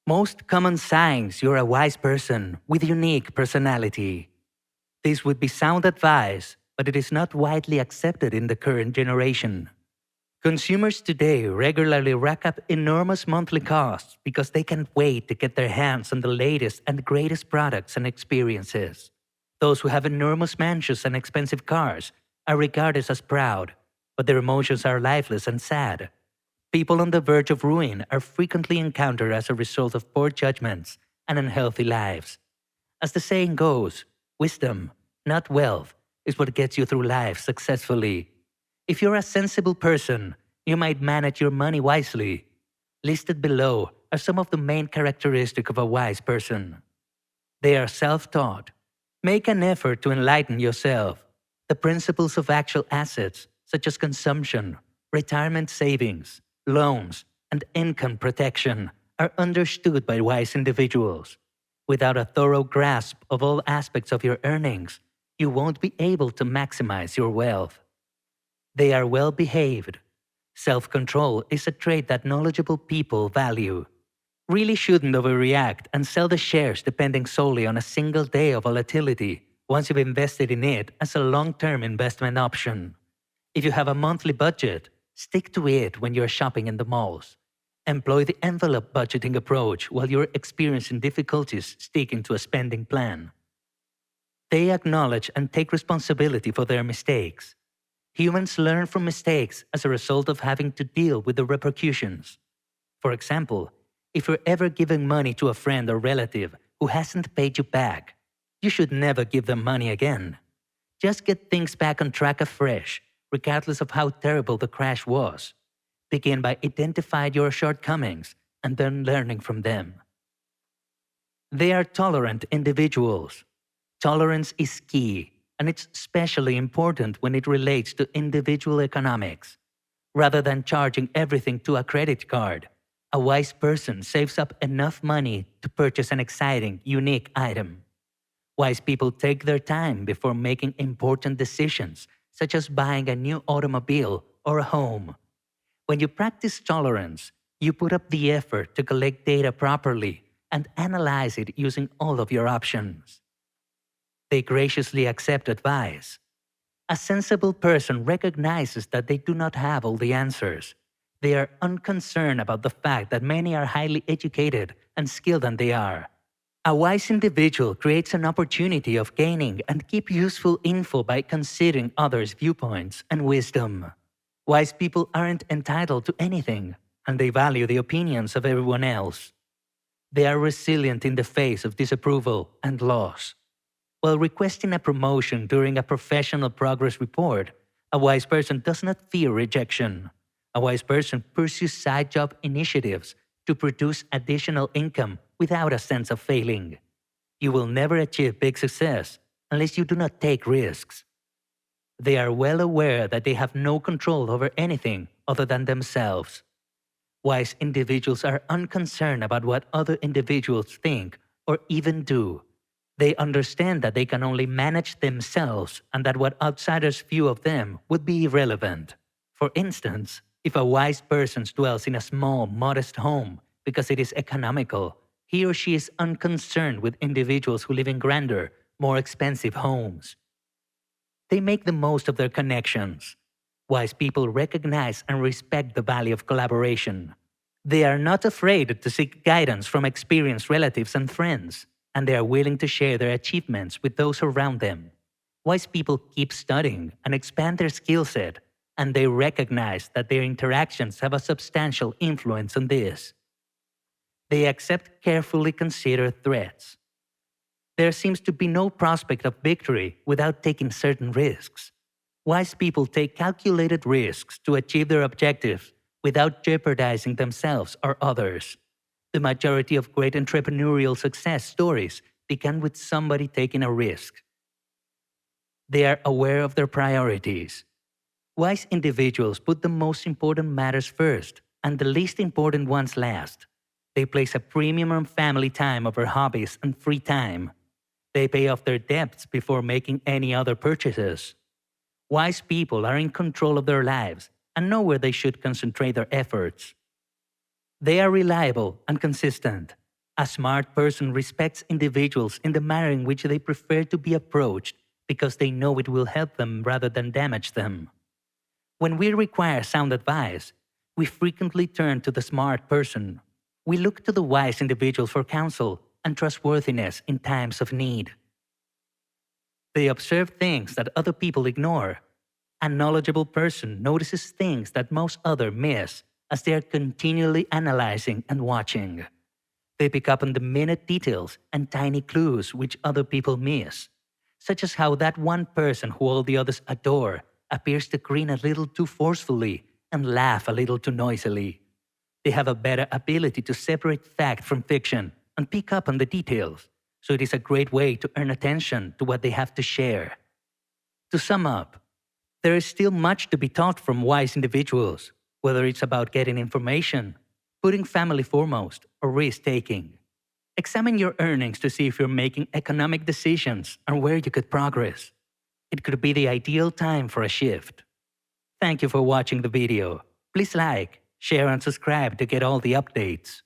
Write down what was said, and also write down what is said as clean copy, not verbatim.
Most common signs you're a wise person with unique personality. This would be sound advice, but it is not widely accepted in the current generation. Consumers today regularly rack up enormous monthly costs because they can't wait to get their hands on the latest and greatest products and experiences. Those who have enormous mansions and expensive cars are regarded as proud, but their emotions are lifeless and sad. People on the verge of ruin are frequently encountered as a result of poor judgments and unhealthy lives. As the saying goes, wisdom, not wealth, is what gets you through life successfully. If you're a sensible person, you might manage your money wisely. Listed below are some of the main characteristics of a wise person. They are self-taught. Make an effort to enlighten yourself. The principles of actual assets, such as consumption, retirement savings, loans, and income protection, are understood by wise individuals. Without a thorough grasp of all aspects of your earnings, you won't be able to maximize your wealth. They are well behaved. Self-control is a trait that knowledgeable people value. Really shouldn't overreact and sell the shares depending solely on a single day of volatility once you've invested in it as a long-term investment option. If you have a monthly budget, stick to it when you're shopping in the malls. Employ the envelope budgeting approach while you're experiencing difficulties sticking to a spending plan. They acknowledge and take responsibility for their mistakes. Humans learn from mistakes as a result of having to deal with the repercussions. For example, if you're ever giving money to a friend or relative who hasn't paid you back, you should never give them money again. Just get things back on track afresh, regardless of how terrible the crash was. Begin by identifying your shortcomings and then learning from them. They are tolerant individuals. Tolerance is key, and it's especially important when it relates to individual economics. Rather than charging everything to a credit card, a wise person saves up enough money to purchase an exciting, unique item. Wise people take their time before making important decisions, such as buying a new automobile or a home. When you practice tolerance, you put up the effort to collect data properly and analyze it using all of your options. They graciously accept advice. A sensible person recognizes that they do not have all the answers. They are unconcerned about the fact that many are highly educated and skilled than they are. A wise individual creates an opportunity of gaining and keep useful info by considering others' viewpoints and wisdom. Wise people aren't entitled to anything, and they value the opinions of everyone else. They are resilient in the face of disapproval and loss. While requesting a promotion during a professional progress report, a wise person does not fear rejection. A wise person pursues side job initiatives to produce additional income without a sense of failing. You will never achieve big success unless you do not take risks. They are well aware that they have no control over anything other than themselves. Wise individuals are unconcerned about what other individuals think or even do. They understand that they can only manage themselves and that what outsiders' view of them would be irrelevant. For instance, if a wise person dwells in a small, modest home because it is economical, he or she is unconcerned with individuals who live in grander, more expensive homes. They make the most of their connections. Wise people recognize and respect the value of collaboration. They are not afraid to seek guidance from experienced relatives and friends, and they are willing to share their achievements with those around them. Wise people keep studying and expand their skill set, and they recognize that their interactions have a substantial influence on this. They accept carefully considered threats. There seems to be no prospect of victory without taking certain risks. Wise people take calculated risks to achieve their objectives without jeopardizing themselves or others. The majority of great entrepreneurial success stories began with somebody taking a risk. They are aware of their priorities. Wise individuals put the most important matters first and the least important ones last. They place a premium on family time over hobbies and free time. They pay off their debts before making any other purchases. Wise people are in control of their lives and know where they should concentrate their efforts. They are reliable and consistent. A smart person respects individuals in the manner in which they prefer to be approached because they know it will help them rather than damage them. When we require sound advice, we frequently turn to the smart person. We look to the wise individual for counsel and trustworthiness in times of need. They observe things that other people ignore. A knowledgeable person notices things that most others miss as they are continually analyzing and watching. They pick up on the minute details and tiny clues which other people miss, such as how that one person who all the others adore appears to grin a little too forcefully and laugh a little too noisily. They have a better ability to separate fact from fiction and pick up on the details, so it is a great way to earn attention to what they have to share. To sum up, there is still much to be taught from wise individuals, whether it's about getting information, putting family foremost, or risk taking. Examine your earnings to see if you're making economic decisions and where you could progress. It could be the ideal time for a shift. Thank you for watching the video. Please like, share, and subscribe to get all the updates.